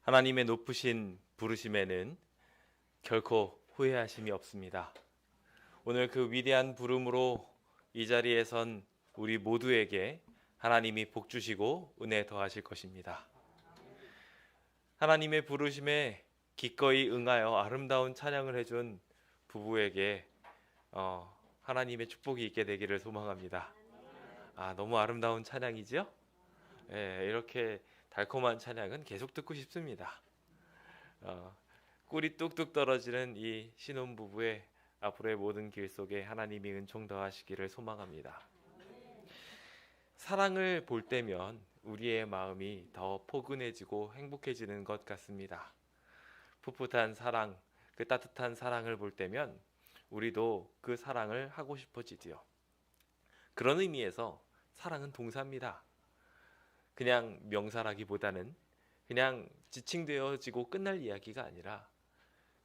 하나님의 높으신 부르심에는 결코 후회하심이 없습니다. 오늘 그 위대한 부름으로 이 자리에 선 우리 모두에게 하나님이 복 주시고 은혜 더하실 것입니다. 하나님의 부르심에 기꺼이 응하여 아름다운 찬양을 해준 부부에게 하나님의 축복이 있게 되기를 소망합니다. 너무 아름다운 찬양이지요? 이렇게 달콤한 찬양은 계속 듣고 싶습니다. 꿀이 뚝뚝 떨어지는 이 신혼부부의 앞으로의 모든 길 속에 하나님이 은총 더하시기를 소망합니다. 사랑을 볼 때면 우리의 마음이 더 포근해지고 행복해지는 것 같습니다. 풋풋한 사랑, 그 따뜻한 사랑을 볼 때면 우리도 그 사랑을 하고 싶어지지요. 그런 의미에서 사랑은 동사입니다. 그냥 명사라기보다는 그냥 지칭되어지고 끝날 이야기가 아니라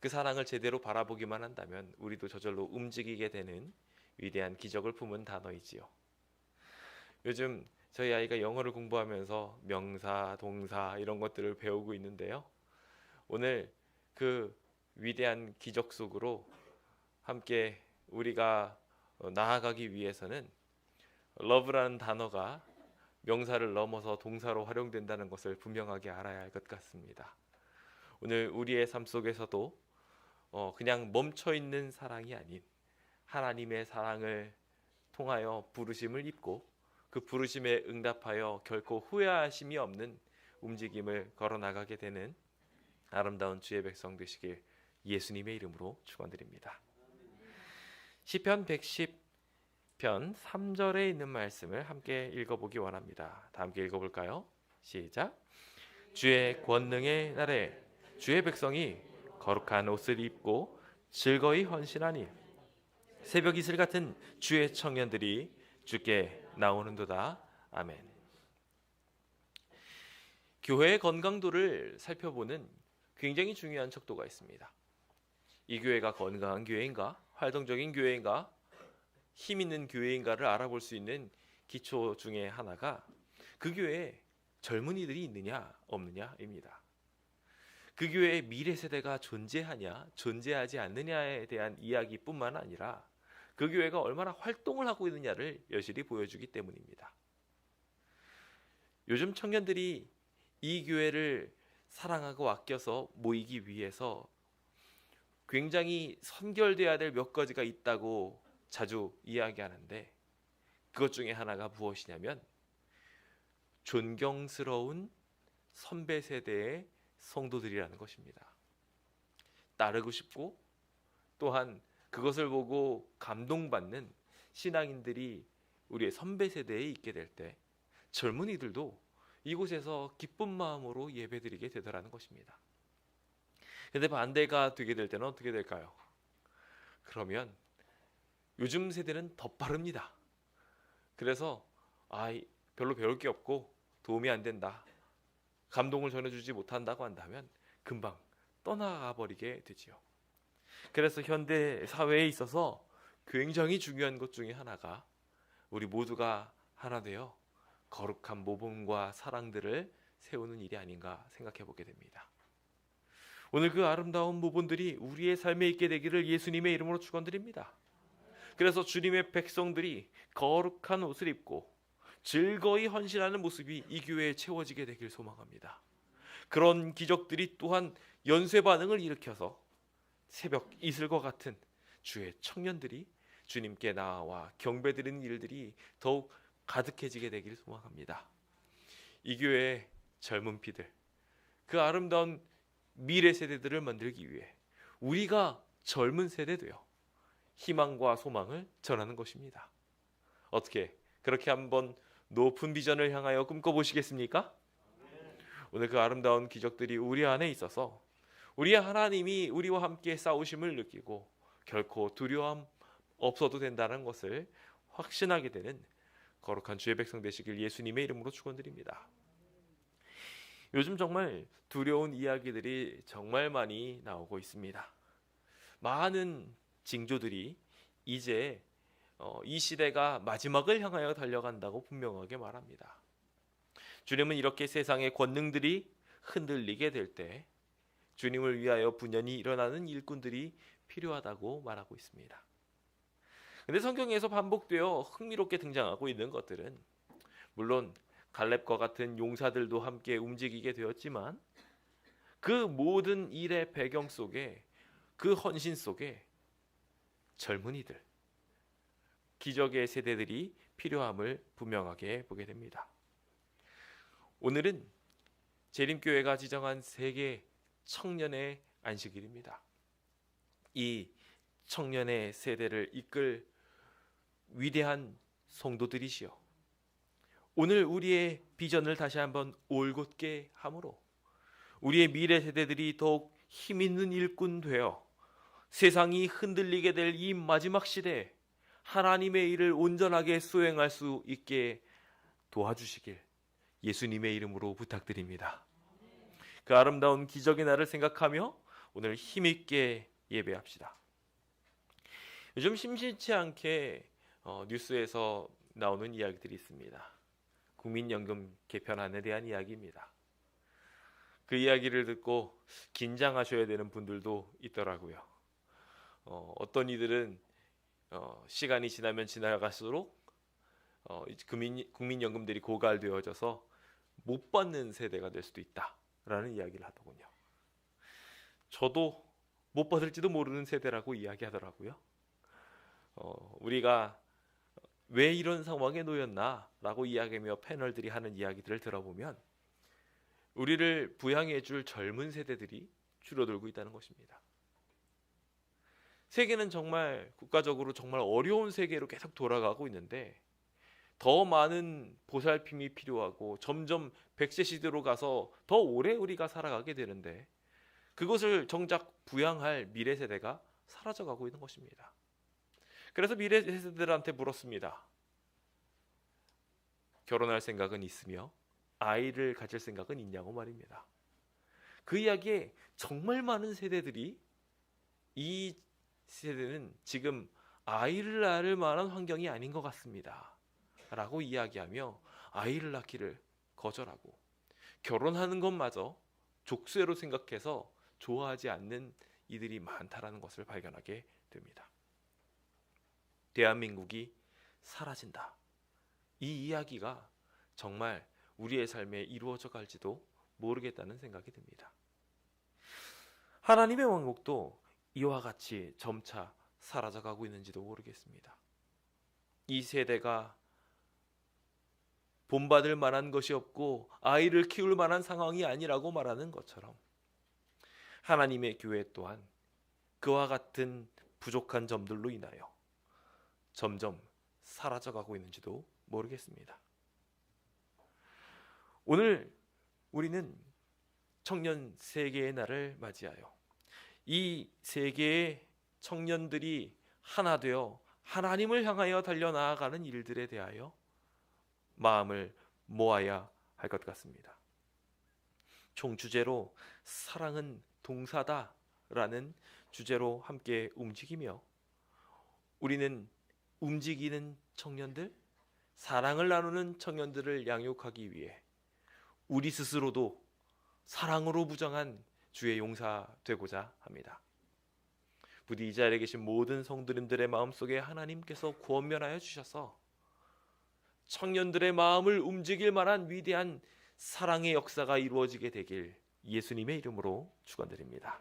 그 사랑을 제대로 바라보기만 한다면 우리도 저절로 움직이게 되는 위대한 기적을 품은 단어이지요. 요즘 저희 아이가 영어를 공부하면서 명사, 동사 이런 것들을 배우고 있는데요. 오늘 그 위대한 기적 속으로 함께 우리가 나아가기 위해서는 love라는 단어가 명사를 넘어서 동사로 활용된다는 것을 분명하게 알아야 할 것 같습니다. 오늘 우리의 삶 속에서도 그냥 멈춰있는 사랑이 아닌 하나님의 사랑을 통하여 부르심을 입고 그 부르심에 응답하여 결코 후회하심이 없는 움직임을 걸어나가게 되는 아름다운 주의 백성 되시길 예수님의 이름으로 축원드립니다. 시편 110편 3절에 있는 말씀을 함께 읽어보기 원합니다. 다 함께 읽어볼까요? 시작. 주의 권능의 날에 주의 백성이 거룩한 옷을 입고 즐거이 헌신하니 새벽 이슬 같은 주의 청년들이 주께 나오는도다. 아멘. 교회의 건강도를 살펴보는 굉장히 중요한 척도가 있습니다. 이 교회가 건강한 교회인가, 활동적인 교회인가, 힘 있는 교회인가를 알아볼 수 있는 기초 중에 하나가 그 교회에 젊은이들이 있느냐 없느냐입니다. 그 교회의 미래 세대가 존재하냐 존재하지 않느냐에 대한 이야기뿐만 아니라 그 교회가 얼마나 활동을 하고 있느냐를 여실히 보여주기 때문입니다. 요즘 청년들이 이 교회를 사랑하고 아껴서 모이기 위해서 굉장히 선결돼야 될 몇 가지가 있다고 자주 이야기하는데 그것 중에 하나가 무엇이냐면 존경스러운 선배 세대의 성도들이라는 것입니다. 따르고 싶고 또한 그것을 보고 감동받는 신앙인들이 우리의 선배 세대에 있게 될 때 젊은이들도 이곳에서 기쁜 마음으로 예배드리게 되더라는 것입니다. 그런데 반대가 되게 될 때는 어떻게 될까요? 그러면 요즘 세대는 더 빠릅니다. 그래서 별로 배울 게 없고 도움이 안 된다, 감동을 전해주지 못한다고 한다면 금방 떠나가 버리게 되지요. 그래서 현대 사회에 있어서 굉장히 중요한 것 중에 하나가 우리 모두가 하나 되어 거룩한 모범과 사랑들을 세우는 일이 아닌가 생각해 보게 됩니다. 오늘 그 아름다운 모범들이 우리의 삶에 있게 되기를 예수님의 이름으로 축원드립니다. 그래서 주님의 백성들이 거룩한 옷을 입고 즐거이 헌신하는 모습이 이 교회에 채워지게 되길 소망합니다. 그런 기적들이 또한 연쇄 반응을 일으켜서 새벽 이슬과 같은 주의 청년들이 주님께 나와 경배드리는 일들이 더욱 가득해지게 되기를 소망합니다. 이 교회의 젊은 피들, 그 아름다운 미래 세대들을 만들기 위해 우리가 젊은 세대 되어 희망과 소망을 전하는 것입니다. 어떻게 그렇게 한번 높은 비전을 향하여 꿈꿔보시겠습니까? 오늘 그 아름다운 기적들이 우리 안에 있어서 우리 하나님이 우리와 함께 싸우심을 느끼고 결코 두려움 없어도 된다는 것을 확신하게 되는 거룩한 주의 백성 되시길 예수님의 이름으로 축원드립니다. 요즘 정말 두려운 이야기들이 정말 많이 나오고 있습니다. 많은 징조들이 이제 이 시대가 마지막을 향하여 달려간다고 분명하게 말합니다. 주님은 이렇게 세상의 권능들이 흔들리게 될 때 주님을 위하여 분연히 일어나는 일꾼들이 필요하다고 말하고 있습니다. 근데 성경에서 반복되어 흥미롭게 등장하고 있는 것들은 물론 갈렙과 같은 용사들도 함께 움직이게 되었지만 그 모든 일의 배경 속에, 그 헌신 속에 젊은이들, 기적의 세대들이 필요함을 분명하게 보게 됩니다. 오늘은 재림교회가 지정한 세계 청년의 안식일입니다. 이 청년의 세대를 이끌 위대한 성도들이시여, 오늘 우리의 비전을 다시 한번 올곧게 함으로 우리의 미래 세대들이 더욱 힘있는 일꾼 되어 세상이 흔들리게 될 이 마지막 시대에 하나님의 일을 온전하게 수행할 수 있게 도와주시길 예수님의 이름으로 부탁드립니다. 그 아름다운 기적의 날을 생각하며 오늘 힘있게 예배합시다. 요즘 심심치 않게 뉴스에서 나오는 이야기들이 있습니다. 국민연금 개편안에 대한 이야기입니다. 그 이야기를 듣고 긴장하셔야 되는 분들도 있더라고요. 어떤 이들은 시간이 지나면 지나갈수록 국민연금들이 고갈되어져서 못 받는 세대가 될 수도 있다라는 이야기를 하더군요. 저도 못 받을지도 모르는 세대라고 이야기하더라고요. 우리가 왜 이런 상황에 놓였나라고 이야기하며 패널들이 하는 이야기들을 들어보면 우리를 부양해 줄 젊은 세대들이 줄어들고 있다는 것입니다. 세계는 정말 국가적으로 정말 어려운 세계로 계속 돌아가고 있는데 더 많은 보살핌이 필요하고 점점 100세 시대로 가서 더 오래 우리가 살아가게 되는데 그것을 정작 부양할 미래 세대가 사라져가고 있는 것입니다. 그래서 미래 세대들한테 물었습니다. 결혼할 생각은 있으며 아이를 가질 생각은 있냐고 말입니다. 그 이야기에 정말 많은 세대들이 이 세대는 지금 아이를 낳을 만한 환경이 아닌 것 같습니다 라고 이야기하며 아이를 낳기를 거절하고 결혼하는 것마저 족쇄로 생각해서 좋아하지 않는 이들이 많다라는 것을 발견하게 됩니다. 대한민국이 사라진다. 이 이야기가 정말 우리의 삶에 이루어져 갈지도 모르겠다는 생각이 듭니다. 하나님의 왕국도 이와 같이 점차 사라져가고 있는지도 모르겠습니다. 이 세대가 본받을 만한 것이 없고 아이를 키울 만한 상황이 아니라고 말하는 것처럼 하나님의 교회 또한 그와 같은 부족한 점들로 인하여 점점 사라져가고 있는지도 모르겠습니다. 오늘 우리는 청년 세계의 날을 맞이하여 이 세계의 청년들이 하나 되어 하나님을 향하여 달려나아가는 일들에 대하여 마음을 모아야 할 것 같습니다. 총 주제로 사랑은 동사다라는 주제로 함께 움직이며 우리는 움직이는 청년들, 사랑을 나누는 청년들을 양육하기 위해 우리 스스로도 사랑으로 부정한 주의 용사 되고자 합니다. 부디 이 자리에 계신 모든 성도님들의 마음속에 하나님께서 구원면하여 주셔서 청년들의 마음을 움직일 만한 위대한 사랑의 역사가 이루어지게 되길 예수님의 이름으로 축원드립니다.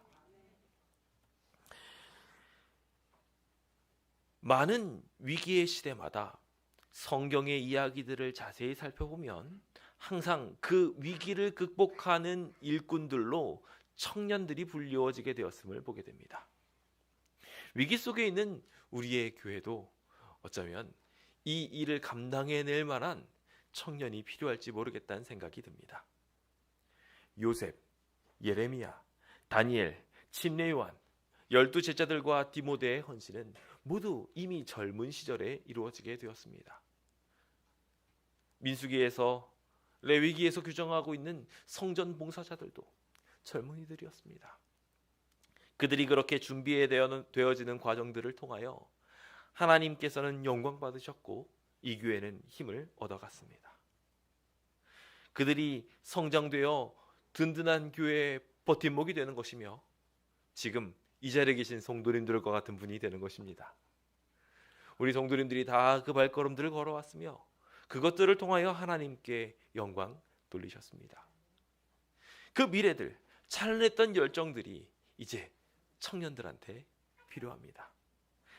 많은 위기의 시대마다 성경의 이야기들을 자세히 살펴보면 항상 그 위기를 극복하는 일꾼들로 청년들이 불리워지게 되었음을 보게 됩니다. 위기 속에 있는 우리의 교회도 어쩌면 이 일을 감당해낼 만한 청년이 필요할지 모르겠다는 생각이 듭니다. 요셉, 예레미야, 다니엘, 침례 요한, 12 제자들과 디모데의 헌신은 모두 이미 젊은 시절에 이루어지게 되었습니다. 민수기에서 레위기에서 규정하고 있는 성전 봉사자들도 젊은이들이었습니다. 그들이 그렇게 준비되어지는 과정들을 통하여 하나님께서는 영광 받으셨고 이 교회는 힘을 얻어갔습니다. 그들이 성장되어 든든한 교회의 버팀목이 되는 것이며 지금 이 자리에 계신 성도님들과 같은 분이 되는 것입니다. 우리 성도님들이 다 그 발걸음들을 걸어왔으며 그것들을 통하여 하나님께 영광 돌리셨습니다. 그 미래들, 찬란했던 열정들이 이제 청년들한테 필요합니다.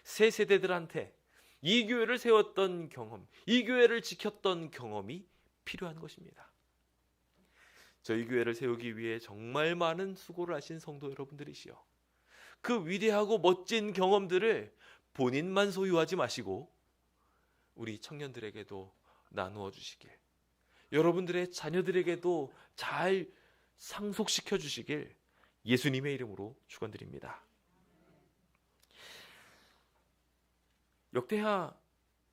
새 세대들한테 이 교회를 세웠던 경험, 이 교회를 지켰던 경험이 필요한 것입니다. 저희 교회를 세우기 위해 정말 많은 수고를 하신 성도 여러분들이시여, 그 위대하고 멋진 경험들을 본인만 소유하지 마시고 우리 청년들에게도 나누어 주시길, 여러분들의 자녀들에게도 잘 상속시켜 주시길 예수님의 이름으로 축원드립니다. 역대하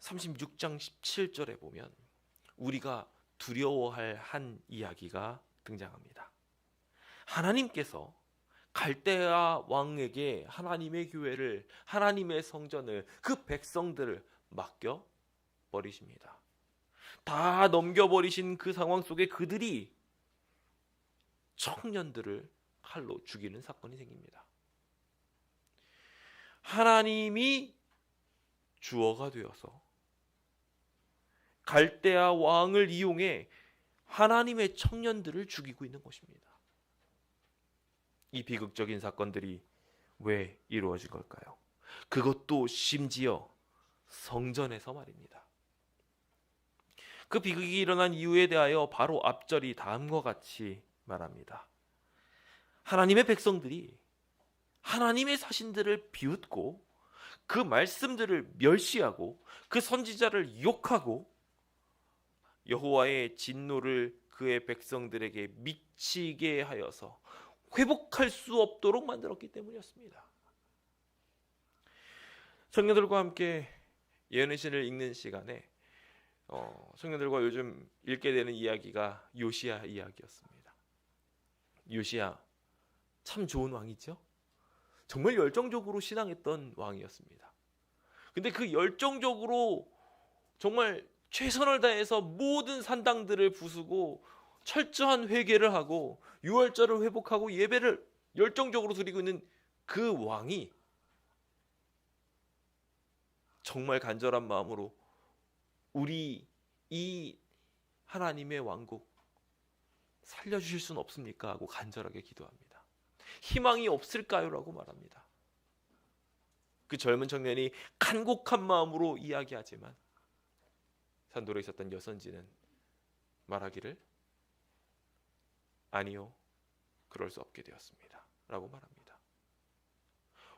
36장 17절에 보면 우리가 두려워할 한 이야기가 등장합니다. 하나님께서 갈대아 왕에게 하나님의 교회를, 하나님의 성전을, 그 백성들을 맡겨 버리십니다. 다 넘겨버리신 그 상황 속에 그들이 청년들을 칼로 죽이는 사건이 생깁니다. 하나님이 주어가 되어서 갈대아 왕을 이용해 하나님의 청년들을 죽이고 있는 것입니다. 이 비극적인 사건들이 왜 이루어진 걸까요? 그것도 심지어 성전에서 말입니다. 그 비극이 일어난 이유에 대하여 바로 앞절이 다음과 같이 말합니다. 하나님의 백성들이 하나님의 사신들을 비웃고 그 말씀들을 멸시하고 그 선지자를 욕하고 여호와의 진노를 그의 백성들에게 미치게 하여서 회복할 수 없도록 만들었기 때문이었습니다. 청년들과 함께 예언의 신을 읽는 시간에 청년들과 요즘 읽게 되는 이야기가 요시야 이야기였습니다. 요시야 참 좋은 왕이죠. 정말 열정적으로 신앙했던 왕이었습니다. 근데 그 열정적으로 정말 최선을 다해서 모든 산당들을 부수고 철저한 회개를 하고 유월절을 회복하고 예배를 열정적으로 드리고 있는 그 왕이 정말 간절한 마음으로 우리 이 하나님의 왕국 살려주실 수는 없습니까? 하고 간절하게 기도합니다. 희망이 없을까요? 라고 말합니다. 그 젊은 청년이 간곡한 마음으로 이야기하지만 산돌에 있었던 여선지는 말하기를 아니요, 그럴 수 없게 되었습니다 라고 말합니다.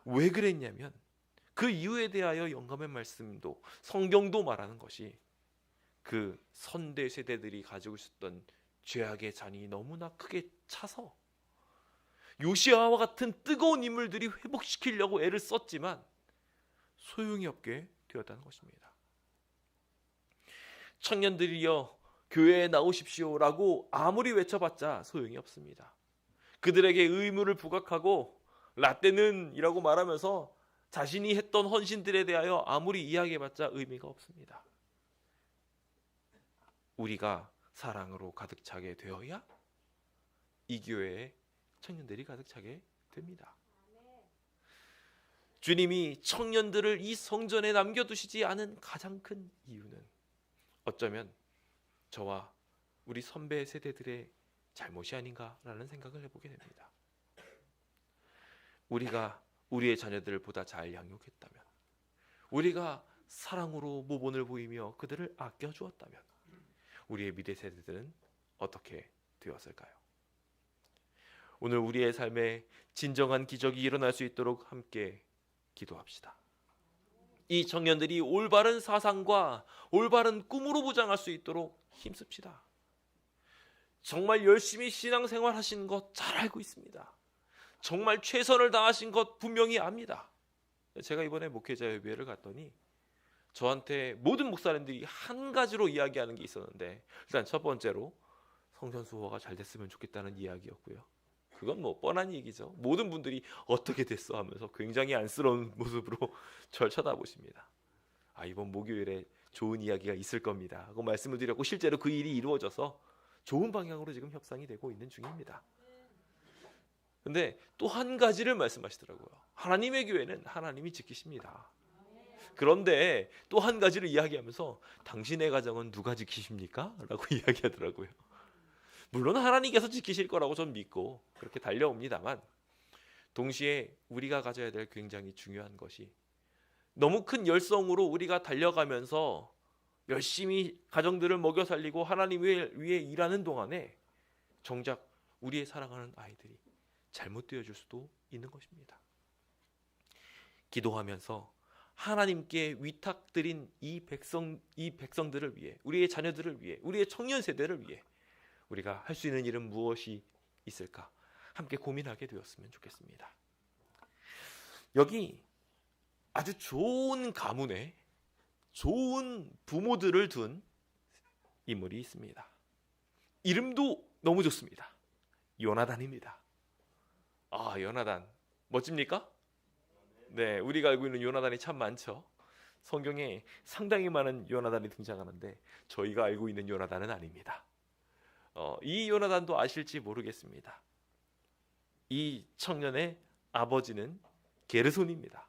왜 그랬냐면 그 이유에 대하여 영감의 말씀도 성경도 말하는 것이 그 선대 세대들이 가지고 있었던 죄악의 잔이 너무나 크게 차서 요시아와 같은 뜨거운 인물들이 회복시키려고 애를 썼지만 소용이 없게 되었다는 것입니다. 청년들이여 교회에 나오십시오라고 아무리 외쳐봤자 소용이 없습니다. 그들에게 의무를 부각하고 라떼는 이라고 말하면서 자신이 했던 헌신들에 대하여 아무리 이야기해봤자 의미가 없습니다. 우리가 사랑으로 가득 차게 되어야 이 교회에 청년들이 가득 차게 됩니다. 주님이 청년들을 이 성전에 남겨두시지 않은 가장 큰 이유는 어쩌면 저와 우리 선배 세대들의 잘못이 아닌가라는 생각을 해보게 됩니다. 우리가 우리의 자녀들을 보다 잘 양육했다면, 우리가 사랑으로 모본을 보이며 그들을 아껴주었다면 우리의 미래 세대들은 어떻게 되었을까요? 오늘 우리의 삶에 진정한 기적이 일어날 수 있도록 함께 기도합시다. 이 청년들이 올바른 사상과 올바른 꿈으로 무장할 수 있도록 힘씁시다. 정말 열심히 신앙생활 하신 것 잘 알고 있습니다. 정말 최선을 다하신 것 분명히 압니다. 제가 이번에 목회자 예배를 갔더니 저한테 모든 목사님들이 한 가지로 이야기하는 게 있었는데, 일단 첫 번째로 성전 수호가 잘 됐으면 좋겠다는 이야기였고요. 그건 뭐 뻔한 얘기죠. 모든 분들이 어떻게 됐어 하면서 굉장히 안쓰러운 모습으로 절 쳐다보십니다. 이번 목요일에 좋은 이야기가 있을 겁니다 하고 말씀을 드렸고, 실제로 그 일이 이루어져서 좋은 방향으로 지금 협상이 되고 있는 중입니다. 근데 또 한 가지를 말씀하시더라고요. 하나님의 교회는 하나님이 지키십니다. 그런데 또 한 가지를 이야기하면서 당신의 가정은 누가 지키십니까? 라고 이야기하더라고요. 물론 하나님께서 지키실 거라고 전 믿고 그렇게 달려옵니다만, 동시에 우리가 가져야 될 굉장히 중요한 것이, 너무 큰 열성으로 우리가 달려가면서 열심히 가정들을 먹여 살리고 하나님 위해 일하는 동안에 정작 우리의 사랑하는 아이들이 잘못되어질 수도 있는 것입니다. 기도하면서 하나님께 위탁드린 이 백성들을 위해, 우리의 자녀들을 위해, 우리의 청년 세대를 위해 우리가 할 수 있는 일은 무엇이 있을까? 함께 고민하게 되었으면 좋겠습니다. 여기 아주 좋은 가문에 좋은 부모들을 둔 인물이 있습니다. 이름도 너무 좋습니다. 요나단입니다. 아, 요나단 멋집니까? 네, 우리가 알고 있는 요나단이 참 많죠. 성경에 상당히 많은 요나단이 등장하는데 저희가 알고 있는 요나단은 아닙니다. 이 요나단도 아실지 모르겠습니다. 이 청년의 아버지는 게르손입니다.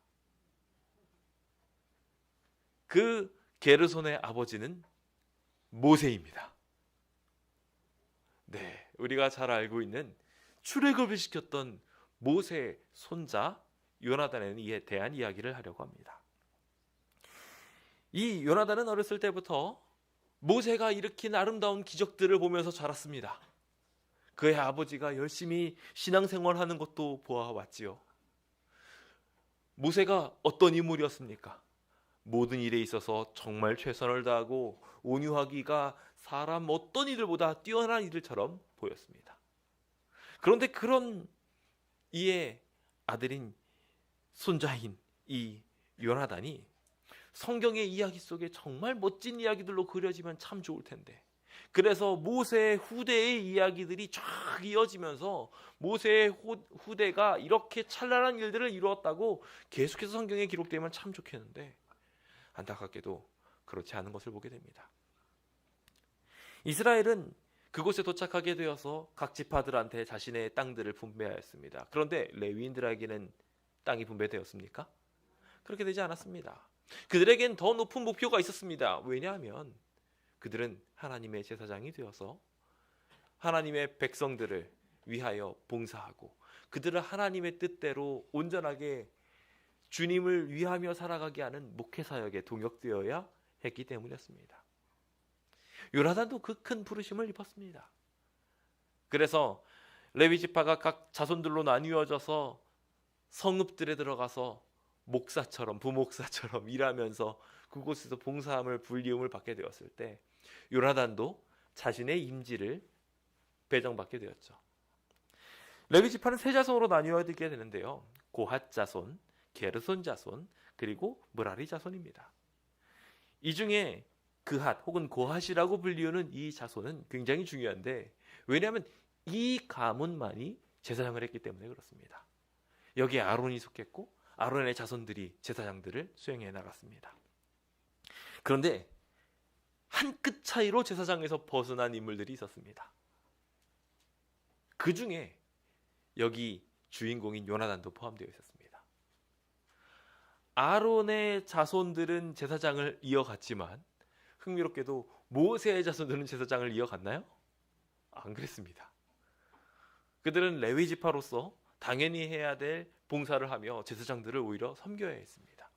그 게르손의 아버지는 모세입니다. 네, 우리가 잘 알고 있는 출애굽을 시켰던 모세의 손자 요나단에 대한 이야기를 하려고 합니다. 이 요나단은 어렸을 때부터 모세가 일으킨 아름다운 기적들을 보면서 자랐습니다. 그의 아버지가 열심히 신앙생활하는 것도 보아왔지요. 모세가 어떤 인물이었습니까? 모든 일에 있어서 정말 최선을 다하고 온유하기가 사람 어떤 이들보다 뛰어난 이들처럼 보였습니다. 그런데 그런 이의 아들인 손자인 이 요나단이 성경의 이야기 속에 정말 멋진 이야기들로 그려지면 참 좋을 텐데, 그래서 모세의 후대의 이야기들이 쫙 이어지면서 모세의 후대가 이렇게 찬란한 일들을 이루었다고 계속해서 성경에 기록되면 참 좋겠는데, 안타깝게도 그렇지 않은 것을 보게 됩니다. 이스라엘은 그곳에 도착하게 되어서 각 지파들한테 자신의 땅들을 분배하였습니다. 그런데 레위인들에게는 땅이 분배되었습니까? 그렇게 되지 않았습니다. 그들에겐 더 높은 목표가 있었습니다. 왜냐하면 그들은 하나님의 제사장이 되어서 하나님의 백성들을 위하여 봉사하고 그들을 하나님의 뜻대로 온전하게 주님을 위하며 살아가게 하는 목회사역에 동역되어야 했기 때문이었습니다. 요나단도 그 큰 부르심을 입었습니다. 그래서 레위 지파가 각 자손들로 나뉘어져서 성읍들에 들어가서 목사처럼, 부목사처럼 일하면서 그곳에서 봉사함을 불리움을 받게 되었을 때 요나단도 자신의 임지를 배정받게 되었죠. 레위 지파는 세 자손으로 나뉘어지게 되는데요. 고핫 자손, 게르손 자손, 그리고 므라리 자손입니다. 이 중에 그핫 혹은 고핫이라고 불리우는 이 자손은 굉장히 중요한데, 왜냐하면 이 가문만이 제사장을 했기 때문에 그렇습니다. 여기에 아론이 속했고 아론의 자손들이 제사장들을 수행해 나갔습니다. 그런데 한 끗 차이로 제사장에서 벗어난 인물들이 있었습니다. 그 중에 여기 주인공인 요나단도 포함되어 있었습니다. 아론의 자손들은 제사장을 이어갔지만 흥미롭게도 모세의 자손들은 제사장을 이어갔나요? 안 그랬습니다. 그들은 레위 지파로서 당연히 해야 될 봉사를 하며 제사장들을 오히려 섬겨야 했습니다.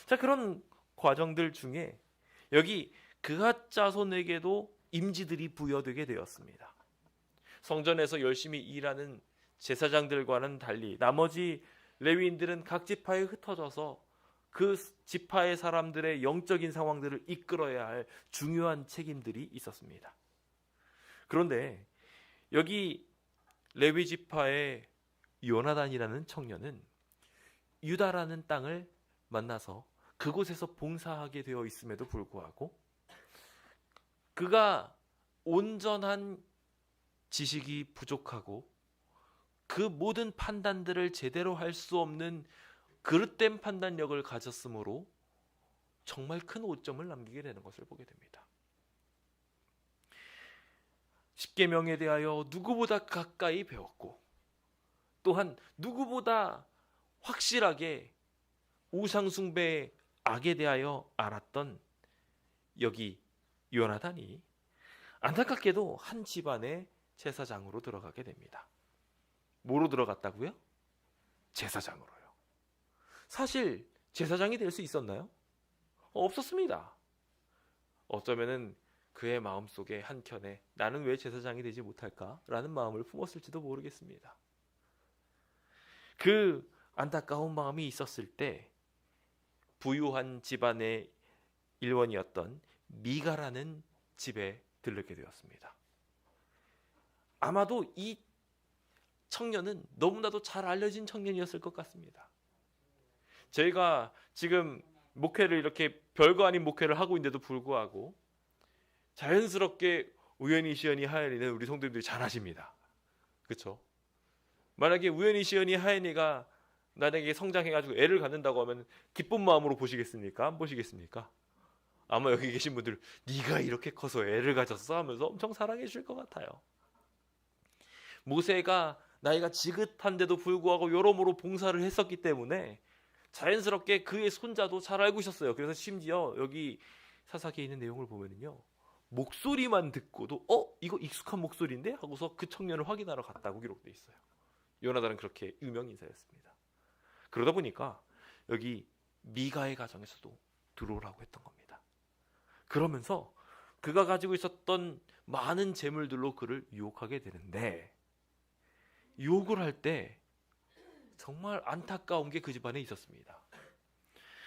자, 그런 과정들 중에 여기 그핫 자손에게도 임지들이 부여되게 되었습니다. 성전에서 열심히 일하는 제사장들과는 달리 나머지 레위인들은 각 지파에 흩어져서 그 지파의 사람들의 영적인 상황들을 이끌어야 할 중요한 책임들이 있었습니다. 그런데 여기 레위 지파의 요나단이라는 청년은 유다라는 땅을 만나서 그곳에서 봉사하게 되어 있음에도 불구하고 그가 온전한 지식이 부족하고 그 모든 판단들을 제대로 할 수 없는 그릇된 판단력을 가졌으므로 정말 큰 오점을 남기게 되는 것을 보게 됩니다. 십계명에 대하여 누구보다 가까이 배웠고 또한 누구보다 확실하게 우상 숭배의 악에 대하여 알았던 여기 요나단이 안타깝게도 한 집안의 제사장으로 들어가게 됩니다. 뭐로 들어갔다고요? 제사장으로요. 사실 제사장이 될 수 있었나요? 없었습니다. 어쩌면은 그의 마음속에 한켠에 나는 왜 제사장이 되지 못할까라는 마음을 품었을지도 모르겠습니다. 그 안타까운 마음이 있었을 때 부유한 집안의 일원이었던 미가라는 집에 들르게 되었습니다. 아마도 이 청년은 너무나도 잘 알려진 청년이었을 것 같습니다. 저희가 지금 목회를 이렇게 별거 아닌 목회를 하고 있는데도 불구하고 자연스럽게 우연히 시연이 하연이는 우리 성도님들이 잘 하십니다. 그렇죠? 만약에 우연히 시연이 하연이가 나에게 성장해가지고 애를 갖는다고 하면 기쁜 마음으로 보시겠습니까? 안 보시겠습니까? 아마 여기 계신 분들 네가 이렇게 커서 애를 가졌어 하면서 엄청 사랑해 주실 것 같아요. 모세가 나이가 지긋한데도 불구하고 여러모로 봉사를 했었기 때문에 자연스럽게 그의 손자도 잘 알고 있었어요. 그래서 심지어 여기 사사기에 있는 내용을 보면은요, 목소리만 듣고도 이거 익숙한 목소리인데 하고서 그 청년을 확인하러 갔다고 기록되어 있어요. 요나단은 그렇게 유명 인사였습니다. 그러다 보니까 여기 미가의 가정에서도 들어오라고 했던 겁니다. 그러면서 그가 가지고 있었던 많은 재물들로 그를 유혹하게 되는데, 유혹을 할 때 정말 안타까운 게 그 집안에 있었습니다.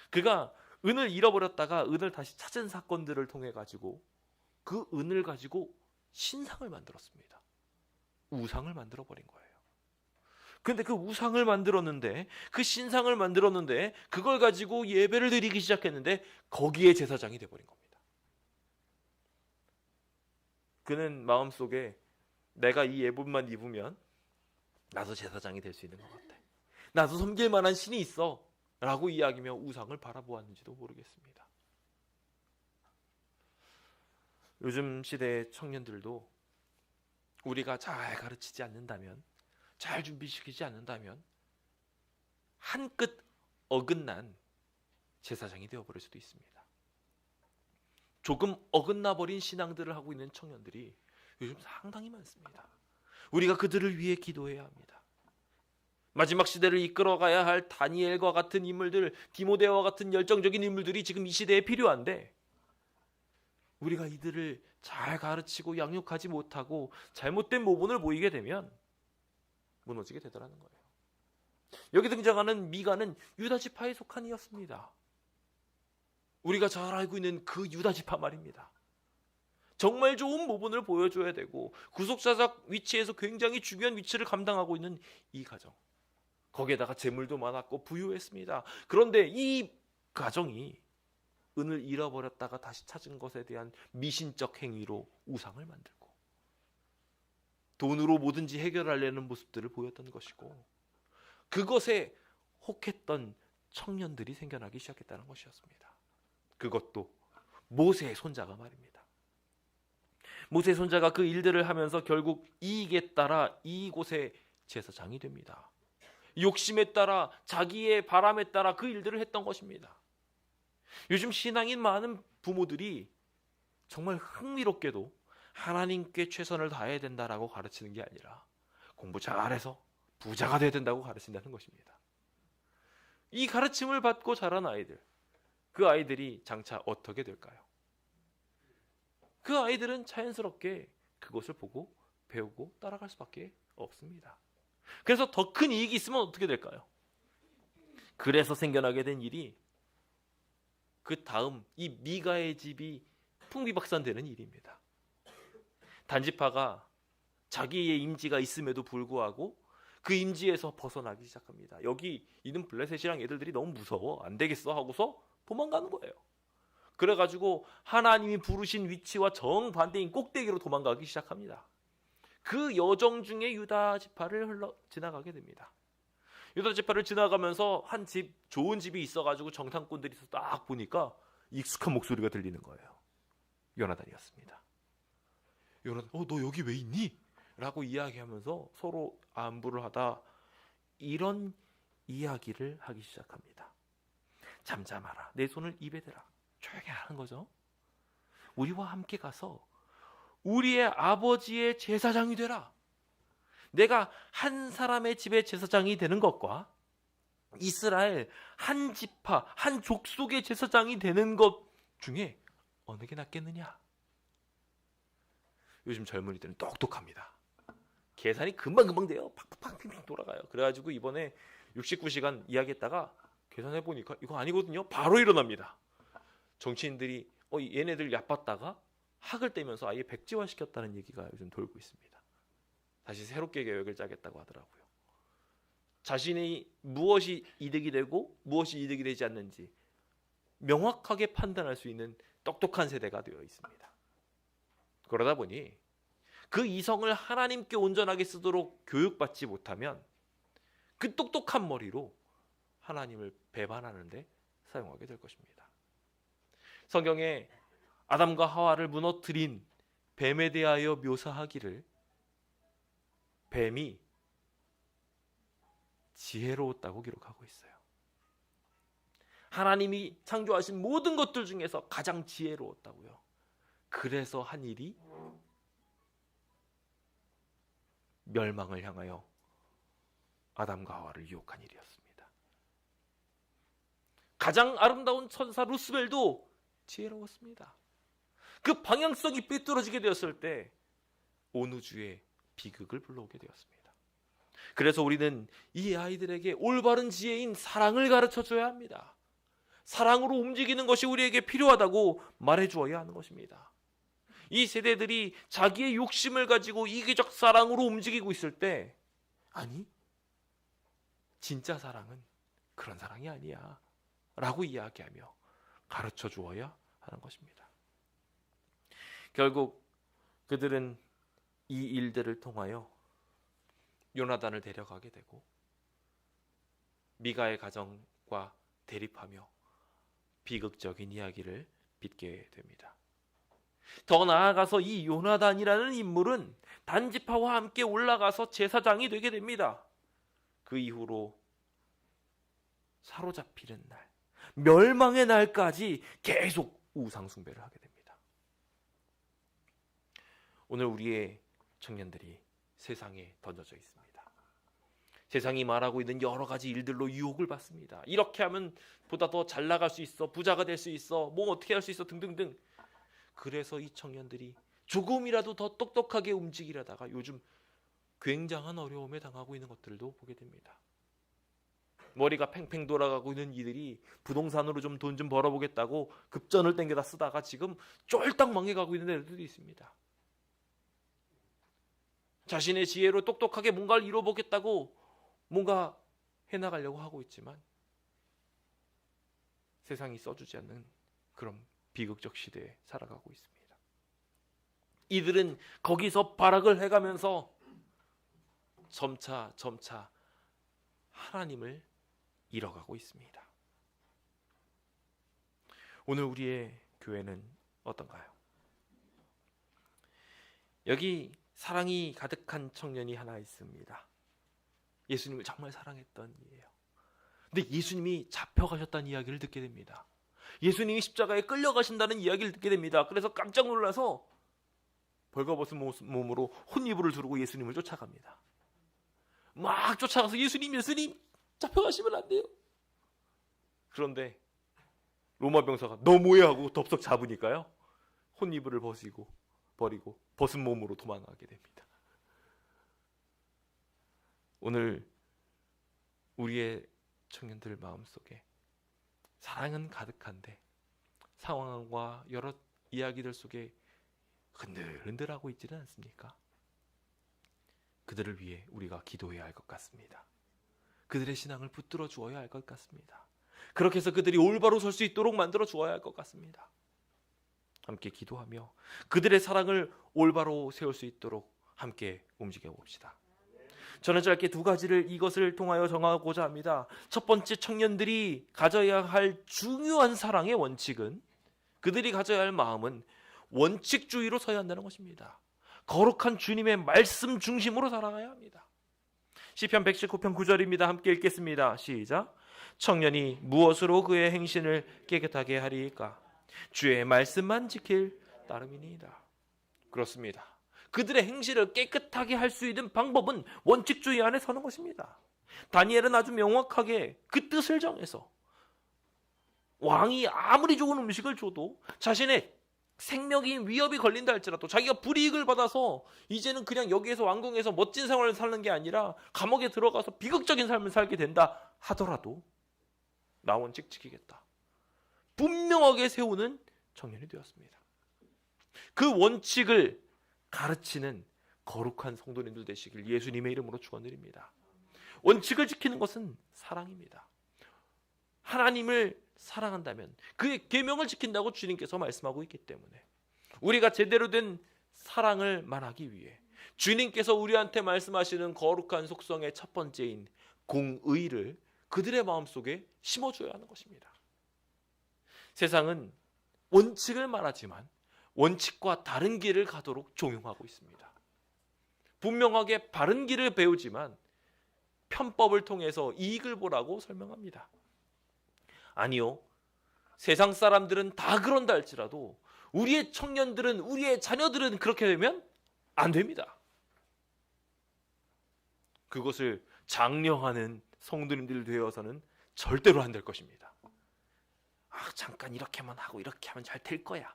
그가 은을 잃어버렸다가 은을 다시 찾은 사건들을 통해 가지고 그 은을 가지고 신상을 만들었습니다. 우상을 만들어 버린 거예요. 근데 그 우상을 만들었는데, 그 신상을 만들었는데, 그걸 가지고 예배를 드리기 시작했는데 거기에 제사장이 돼버린 겁니다. 그는 마음속에 내가 이 예복만 입으면 나도 제사장이 될 수 있는 것 같아, 나도 섬길 만한 신이 있어 라고 이야기하며 우상을 바라보았는지도 모르겠습니다. 요즘 시대의 청년들도 우리가 잘 가르치지 않는다면, 잘 준비시키지 않는다면 한 끗 어긋난 제사장이 되어버릴 수도 있습니다. 조금 어긋나버린 신앙들을 하고 있는 청년들이 요즘 상당히 많습니다. 우리가 그들을 위해 기도해야 합니다. 마지막 시대를 이끌어가야 할 다니엘과 같은 인물들, 디모데와 같은 열정적인 인물들이 지금 이 시대에 필요한데, 우리가 이들을 잘 가르치고 양육하지 못하고 잘못된 모본을 보이게 되면 무너지게 되더라는 거예요. 여기 등장하는 미가는 유다지파에 속한 이였습니다. 우리가 잘 알고 있는 그 유다지파 말입니다. 정말 좋은 모본을 보여줘야 되고 구속사적 위치에서 굉장히 중요한 위치를 감당하고 있는 이 가정, 거기에다가 재물도 많았고 부유했습니다. 그런데 이 가정이 은을 잃어버렸다가 다시 찾은 것에 대한 미신적 행위로 우상을 만들고 돈으로 뭐든지 해결하려는 모습들을 보였던 것이고, 그것에 혹했던 청년들이 생겨나기 시작했다는 것이었습니다. 그것도 모세의 손자가 말입니다. 모세의 손자가 그 일들을 하면서 결국 이익에 따라 이곳의 제사장이 됩니다. 욕심에 따라, 자기의 바람에 따라 그 일들을 했던 것입니다. 요즘 신앙인 많은 부모들이 정말 흥미롭게도 하나님께 최선을 다해야 된다라고 가르치는 게 아니라 공부 잘해서 부자가 돼야 된다고 가르친다는 것입니다. 이 가르침을 받고 자란 아이들, 그 아이들이 장차 어떻게 될까요? 그 아이들은 자연스럽게 그것을 보고 배우고 따라갈 수밖에 없습니다. 그래서 더 큰 이익이 있으면 어떻게 될까요? 그래서 생겨나게 된 일이 그 다음 이 미가의 집이 풍비박산되는 일입니다. 단지파가 자기의 임지가 있음에도 불구하고 그 임지에서 벗어나기 시작합니다. 여기 있는 블레셋이랑 애들들이 너무 무서워, 안 되겠어 하고서 도망가는 거예요. 그래가지고 하나님이 부르신 위치와 정반대인 꼭대기로 도망가기 시작합니다. 그 여정 중에 유다 지파를 지나가게 됩니다. 유다 지파를 지나가면서 한 집, 좋은 집이 있어가지고 정탐꾼들이 딱 보니까 익숙한 목소리가 들리는 거예요. 요나단이었습니다. 요나단, 너 여기 왜 있니? 라고 이야기하면서 서로 안부를 하다 이런 이야기를 하기 시작합니다. 잠잠하라, 내 손을 입에 대라. 조용히 하는 거죠. 우리와 함께 가서 우리의 아버지의 제사장이 되라. 내가 한 사람의 집의 제사장이 되는 것과 이스라엘 한 지파, 한 족속의 제사장이 되는 것 중에 어느 게 낫겠느냐? 요즘 젊은이들은 똑똑합니다. 계산이 금방금방 돼요. 팍팍팍 돌아가요. 그래가지고 이번에 69시간 이야기했다가 계산해보니까 이거 아니거든요. 바로 일어납니다. 정치인들이 얘네들 얕봤다가 학을 떼면서 아예 백지화 시켰다는 얘기가 요즘 돌고 있습니다. 다시 새롭게 계획을 짜겠다고 하더라고요. 자신이 무엇이 이득이 되고 무엇이 이득이 되지 않는지 명확하게 판단할 수 있는 똑똑한 세대가 되어 있습니다. 그러다 보니 그 이성을 하나님께 온전하게 쓰도록 교육받지 못하면 그 똑똑한 머리로 하나님을 배반하는 데 사용하게 될 것입니다. 성경에 아담과 하와를 무너뜨린 뱀에 대하여 묘사하기를 뱀이 지혜로웠다고 기록하고 있어요. 하나님이 창조하신 모든 것들 중에서 가장 지혜로웠다고요. 그래서 한 일이 멸망을 향하여 아담과 하와를 유혹한 일이었습니다. 가장 아름다운 천사 루스벨도 지혜로웠습니다. 그 방향성이 삐뚤어지게 되었을 때 온 우주에 비극을 불러오게 되었습니다. 그래서 우리는 이 아이들에게 올바른 지혜인 사랑을 가르쳐 줘야 합니다. 사랑으로 움직이는 것이 우리에게 필요하다고 말해 주어야 하는 것입니다. 이 세대들이 자기의 욕심을 가지고 이기적 사랑으로 움직이고 있을 때, 아니, 진짜 사랑은 그런 사랑이 아니야 라고 이야기하며 가르쳐 주어야 하는 것입니다. 결국 그들은 이 일들을 통하여 요나단을 데려가게 되고 미가의 가정과 대립하며 비극적인 이야기를 빚게 됩니다. 더 나아가서 이 요나단이라는 인물은 단지파와 함께 올라가서 제사장이 되게 됩니다. 그 이후로 사로잡히는 날, 멸망의 날까지 계속 우상 숭배를 하게 됩니다. 오늘 우리의 청년들이 세상에 던져져 있습니다. 세상이 말하고 있는 여러 가지 일들로 유혹을 받습니다. 이렇게 하면 보다 더 잘 나갈 수 있어, 부자가 될 수 있어, 뭐 어떻게 할 수 있어 등등등. 그래서 이 청년들이 조금이라도 더 똑똑하게 움직이려다가 요즘 굉장한 어려움에 당하고 있는 것들도 보게 됩니다. 머리가 팽팽 돌아가고 있는 이들이 부동산으로 좀 돈 좀 벌어보겠다고 급전을 땡겨다 쓰다가 지금 쫄딱 망해가고 있는 애들도 있습니다. 자신의 지혜로 똑똑하게 뭔가를 이뤄보겠다고 뭔가 해나가려고 하고 있지만 세상이 써주지 않는 그런 비극적 시대에 살아가고 있습니다. 이들은 거기서 발악을 해가면서 점차 하나님을 잃어가고 있습니다. 오늘 우리의 교회는 어떤가요? 여기 사랑이 가득한 청년이 하나 있습니다. 예수님을 정말 사랑했던 이에요. 근데 예수님이 잡혀가셨다는 이야기를 듣게 됩니다. 예수님이 십자가에 끌려가신다는 이야기를 듣게 됩니다. 그래서 깜짝 놀라서 벌거벗은 몸으로 혼이불을 두르고 예수님을 쫓아갑니다. 막 쫓아가서 예수님 잡혀가시면 안 돼요. 그런데 로마 병사가 너 뭐야 하고 덥석 잡으니까요, 혼이불을 버리고 벗은 몸으로 도망가게 됩니다. 오늘 우리의 청년들 마음속에 사랑은 가득한데 상황과 여러 이야기들 속에 흔들흔들하고 있지는 않습니까? 그들을 위해 우리가 기도해야 할 것 같습니다. 그들의 신앙을 붙들어 주어야 할 것 같습니다. 그렇게 해서 그들이 올바로 설 수 있도록 만들어 주어야 할 것 같습니다. 함께 기도하며 그들의 사랑을 올바로 세울 수 있도록 함께 움직여 봅시다. 저는 짧게 두 가지를 이것을 통하여 정하고자 합니다. 첫 번째, 청년들이 가져야 할 중요한 사랑의 원칙은, 그들이 가져야 할 마음은 원칙주의로 서야 한다는 것입니다. 거룩한 주님의 말씀 중심으로 살아가야 합니다. 시편 119편 9절입니다. 함께 읽겠습니다. 시작. 청년이 무엇으로 그의 행신을 깨끗하게 하리까? 주의 말씀만 지킬 따름이니이다. 그렇습니다. 그들의 행실을 깨끗하게 할 수 있는 방법은 원칙주의 안에 서는 것입니다. 다니엘은 아주 명확하게 그 뜻을 정해서 왕이 아무리 좋은 음식을 줘도 자신의 생명이 위협이 걸린다 할지라도 자기가 불이익을 받아서 이제는 그냥 여기에서 왕궁에서 멋진 생활을 사는 게 아니라 감옥에 들어가서 비극적인 삶을 살게 된다 하더라도 나 원칙 지키겠다. 분명하게 세우는 청년이 되었습니다. 그 원칙을 가르치는 거룩한 성도님들 되시길 예수님의 이름으로 축원드립니다. 원칙을 지키는 것은 사랑입니다. 하나님을 사랑한다면 그의 계명을 지킨다고 주님께서 말씀하고 있기 때문에 우리가 제대로 된 사랑을 말하기 위해 주님께서 우리한테 말씀하시는 거룩한 속성의 첫 번째인 공의를 그들의 마음속에 심어줘야 하는 것입니다. 세상은 원칙을 말하지만 원칙과 다른 길을 가도록 종용하고 있습니다. 분명하게 바른 길을 배우지만 편법을 통해서 이익을 보라고 설명합니다. 아니요. 세상 사람들은 다 그런다 할지라도 우리의 청년들은, 우리의 자녀들은 그렇게 되면 안 됩니다. 그것을 장려하는 성도님들 되어서는 절대로 안 될 것입니다. 잠깐 이렇게만 하고 이렇게 하면 잘 될 거야.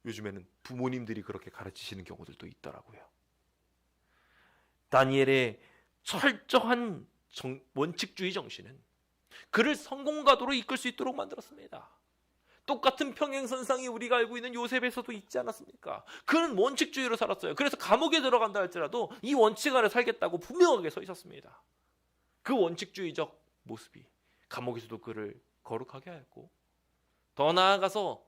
요즘에는 부모님들이 그렇게 가르치시는 경우들도 있더라고요. 다니엘의 철저한 원칙주의 정신은 그를 성공가도로 이끌 수 있도록 만들었습니다. 똑같은 평행선상이 우리가 알고 있는 요셉에서도 있지 않았습니까? 그는 원칙주의로 살았어요. 그래서 감옥에 들어간다 할지라도 이 원칙 아래 살겠다고 분명하게 서 있었습니다. 그 원칙주의적 모습이 감옥에서도 그를 거룩하게 하였고 더 나아가서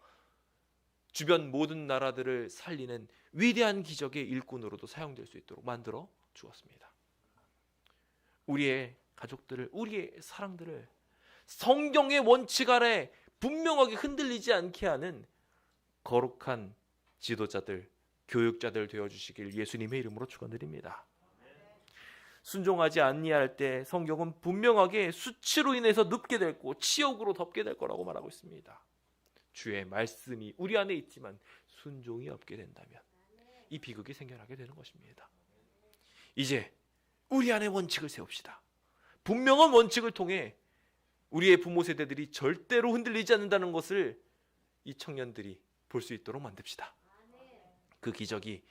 주변 모든 나라들을 살리는 위대한 기적의 일꾼으로도 사용될 수 있도록 만들어 주었습니다. 우리의 가족들을, 우리의 사랑들을 성경의 원칙 아래 분명하게 흔들리지 않게 하는 거룩한 지도자들, 교육자들 되어주시길 예수님의 이름으로 축원드립니다. 순종하지 아니할 때 성경은 분명하게 수치로 인해서 눕게 되고 치욕으로 덮게 될 거라고 말하고 있습니다. 주의 말씀이 우리 안에 있지만 순종이 없게 된다면 이 비극이 생겨나게 되는 것입니다. 이제 우리 안에 원칙을 세웁시다. 분명한 원칙을 통해 우리의 부모 세대들이 절대로 흔들리지 않는다는 것을 이 청년들이 볼 수 있도록 만듭시다. 그 기적이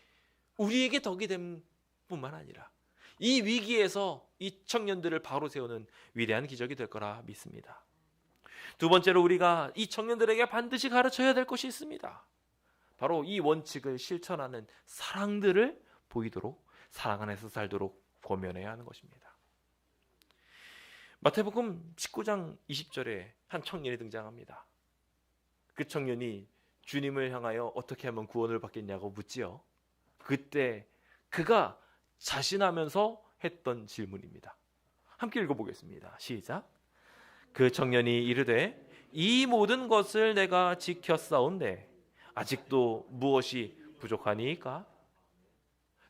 우리에게 덕이 됨 뿐만 아니라 이 위기에서 이 청년들을 바로 세우는 위대한 기적이 될 거라 믿습니다. 두 번째로 우리가 이 청년들에게 반드시 가르쳐야 될 것이 있습니다. 바로 이 원칙을 실천하는 사랑들을 보이도록, 사랑 안에서 살도록 권면해야 하는 것입니다. 마태복음 19장 20절에 한 청년이 등장합니다. 그 청년이 주님을 향하여 어떻게 하면 구원을 받겠냐고 묻지요. 그때 그가 자신하면서 했던 질문입니다. 함께 읽어보겠습니다. 시작. 그 청년이 이르되 이 모든 것을 내가 지켰사온데 아직도 무엇이 부족하니까?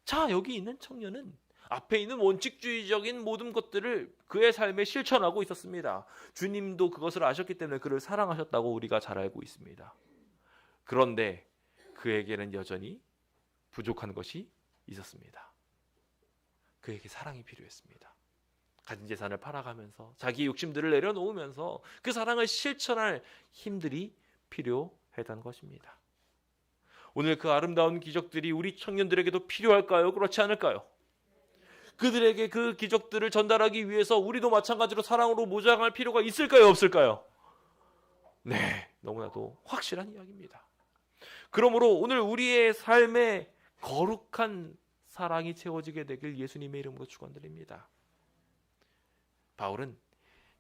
자, 여기 있는 청년은 앞에 있는 원칙주의적인 모든 것들을 그의 삶에 실천하고 있었습니다. 주님도 그것을 아셨기 때문에 그를 사랑하셨다고 우리가 잘 알고 있습니다. 그런데 그에게는 여전히 부족한 것이 있었습니다. 그에게 사랑이 필요했습니다. 가진 재산을 팔아가면서 자기 욕심들을 내려놓으면서 그 사랑을 실천할 힘들이 필요했던 것입니다. 오늘 그 아름다운 기적들이 우리 청년들에게도 필요할까요? 그렇지 않을까요? 그들에게 그 기적들을 전달하기 위해서 우리도 마찬가지로 사랑으로 무장할 필요가 있을까요? 없을까요? 네, 너무나도 확실한 이야기입니다. 그러므로 오늘 우리의 삶에 거룩한 사랑이 채워지게 되길 예수님의 이름으로 축원드립니다. 바울은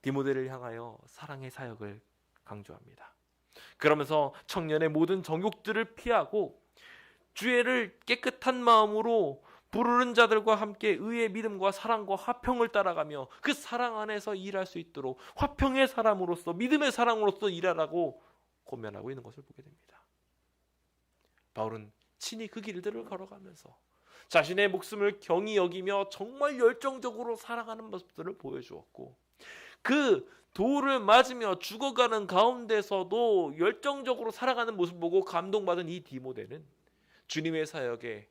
디모데를 향하여 사랑의 사역을 강조합니다. 그러면서 청년의 모든 정욕들을 피하고 주의를 깨끗한 마음으로 부르는 자들과 함께 의의 믿음과 사랑과 화평을 따라가며 그 사랑 안에서 일할 수 있도록 화평의 사람으로서 믿음의 사람으로서 일하라고 권면하고 있는 것을 보게 됩니다. 바울은 친히 그 길들을 걸어가면서 자신의 목숨을 경히 여기며 정말 열정적으로 살아가는 모습들을 보여주었고, 그 돌을 맞으며 죽어가는 가운데서도 열정적으로 살아가는 모습 보고 감동받은 이 디모데는 주님의 사역에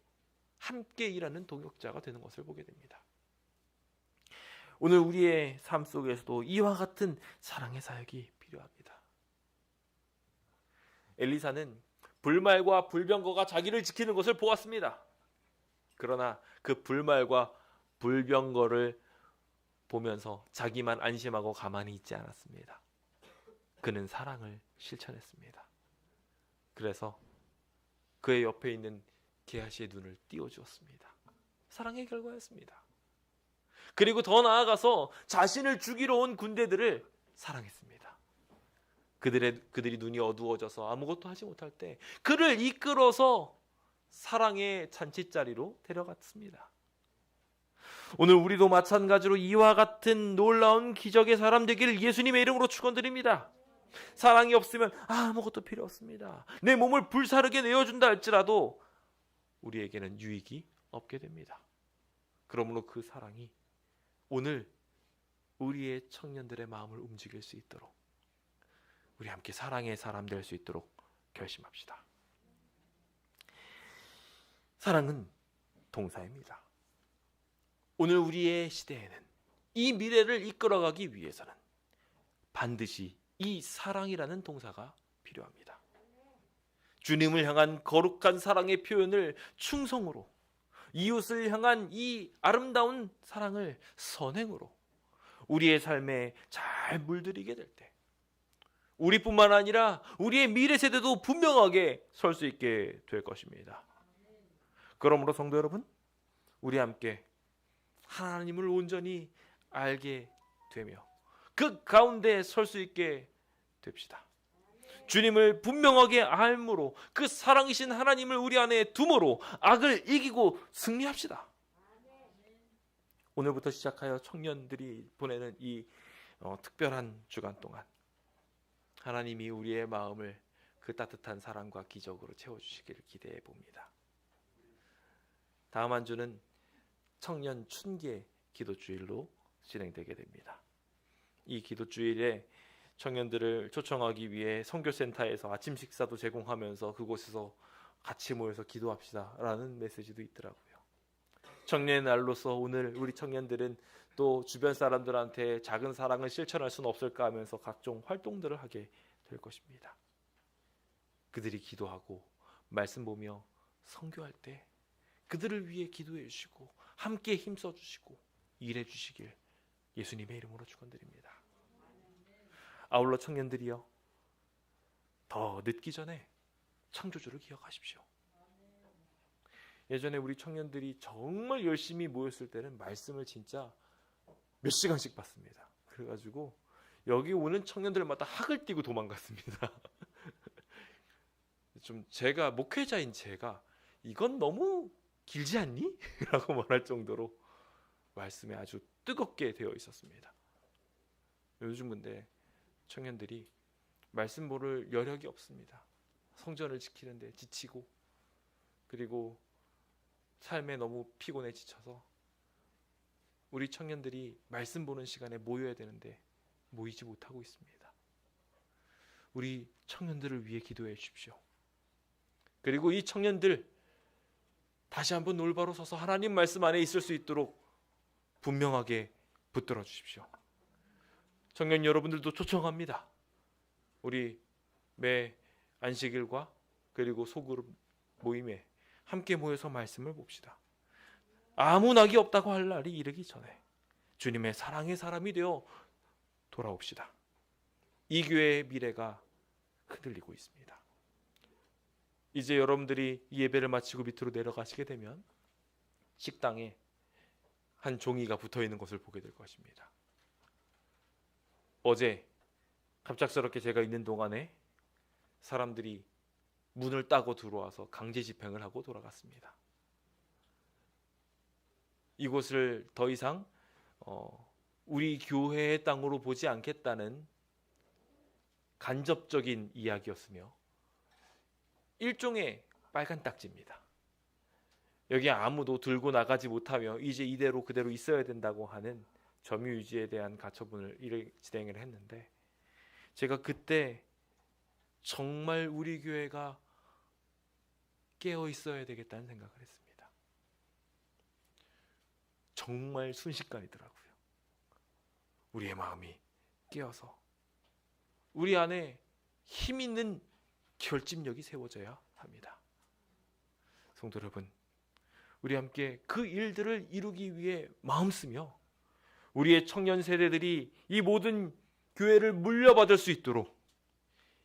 함께 일하는 동역자가 되는 것을 보게 됩니다. 오늘 우리의 삶 속에서도 이와 같은 사랑의 사역이 필요합니다. 엘리사는 불말과 불병거가 자기를 지키는 것을 보았습니다. 그러나 그 불말과 불병거를 보면서 자기만 안심하고 가만히 있지 않았습니다. 그는 사랑을 실천했습니다. 그래서 그의 옆에 있는 게하시의 눈을 띄워주었습니다. 사랑의 결과였습니다. 그리고 더 나아가서 자신을 죽이러 온 군대들을 사랑했습니다. 그들이 눈이 어두워져서 아무것도 하지 못할 때 그를 이끌어서 사랑의 잔치자리로 데려갔습니다. 오늘 우리도 마찬가지로 이와 같은 놀라운 기적의 사람 되기를 예수님의 이름으로 축원드립니다. 사랑이 없으면 아무것도 필요 없습니다. 내 몸을 불사르게 내어준다 할지라도 우리에게는 유익이 없게 됩니다. 그러므로 그 사랑이 오늘 우리의 청년들의 마음을 움직일 수 있도록 우리 함께 사랑의 사람 될 수 있도록 결심합시다. 사랑은 동사입니다. 오늘 우리의 시대에는 이 미래를 이끌어가기 위해서는 반드시 이 사랑이라는 동사가 필요합니다. 주님을 향한 거룩한 사랑의 표현을 충성으로, 이웃을 향한 이 아름다운 사랑을 선행으로 우리의 삶에 잘 물들이게 될 때 우리뿐만 아니라 우리의 미래 세대도 분명하게 설 수 있게 될 것입니다. 그러므로 성도 여러분, 우리 함께 하나님을 온전히 알게 되며 그 가운데 설 수 있게 됩시다. 주님을 분명하게 알므로 그 사랑이신 하나님을 우리 안에 두므로 악을 이기고 승리합시다. 오늘부터 시작하여 청년들이 보내는 이 특별한 주간 동안 하나님이 우리의 마음을 그 따뜻한 사랑과 기적으로 채워주시기를 기대해 봅니다. 다음 한 주는 청년 춘계 기도주일로 진행되게 됩니다. 이 기도주일에 청년들을 초청하기 위해 선교센터에서 아침 식사도 제공하면서 그곳에서 같이 모여서 기도합시다 라는 메시지도 있더라고요. 청년의 날로서 오늘 우리 청년들은 또 주변 사람들한테 작은 사랑을 실천할 수는 없을까 하면서 각종 활동들을 하게 될 것입니다. 그들이 기도하고 말씀 보며 선교할 때 그들을 위해 기도해 주시고 함께 힘써 주시고 일해 주시길 예수님의 이름으로 축원드립니다. 아울러 청년들이여, 더 늦기 전에 창조주를 기억하십시오. 예전에 우리 청년들이 정말 열심히 모였을 때는 말씀을 진짜 몇 시간씩 봤습니다. 그래가지고 여기 오는 청년들마다 학을 띄고 도망갔습니다. 좀 제가 목회자인 제가 이건 너무 길지 않니? 라고 말할 정도로 말씀에 아주 뜨겁게 되어 있었습니다. 요즘 근데 청년들이 말씀 모를 여력이 없습니다. 성전을 지키는데 지치고 그리고 삶에 너무 피곤해 지쳐서 우리 청년들이 말씀 보는 시간에 모여야 되는데 모이지 못하고 있습니다. 우리 청년들을 위해 기도해 주십시오. 그리고 이 청년들 다시 한번 올바로 서서 하나님 말씀 안에 있을 수 있도록 분명하게 붙들어 주십시오. 청년 여러분들도 초청합니다. 우리 매 안식일과 그리고 소그룹 모임에 함께 모여서 말씀을 봅시다. 아무 낙이 없다고 할 날이 이르기 전에 주님의 사랑의 사람이 되어 돌아옵시다. 이 교회의 미래가 흔들리고 있습니다. 이제 여러분들이 이 예배를 마치고 밑으로 내려가시게 되면 식당에 한 종이가 붙어있는 것을 보게 될 것입니다. 어제 갑작스럽게 제가 있는 동안에 사람들이 문을 따고 들어와서 강제 집행을 하고 돌아갔습니다. 이곳을 더 이상 우리 교회의 땅으로 보지 않겠다는 간접적인 이야기였으며 일종의 빨간 딱지입니다. 여기 아무도 들고 나가지 못하며 이제 이대로 그대로 있어야 된다고 하는 점유유지에 대한 가처분을 진행을 했는데, 제가 그때 정말 우리 교회가 깨어 있어야 되겠다는 생각을 했습니다. 정말 순식간이더라고요. 우리의 마음이 깨어서 우리 안에 힘 있는 결집력이 세워져야 합니다. 성도 여러분, 우리 함께 그 일들을 이루기 위해 마음 쓰며 우리의 청년 세대들이 이 모든 교회를 물려받을 수 있도록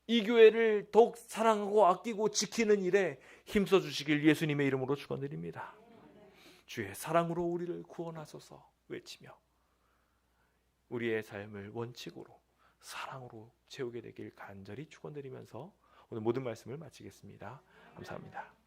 이 교회를 더욱 사랑하고 아끼고 지키는 일에 힘써 주시길 예수님의 이름으로 축원드립니다. 주의 사랑으로 우리를 구원하소서 외치며 우리의 삶을 원칙으로 사랑으로 채우게 되길 간절히 축원드리면서 오늘 모든 말씀을 마치겠습니다. 감사합니다.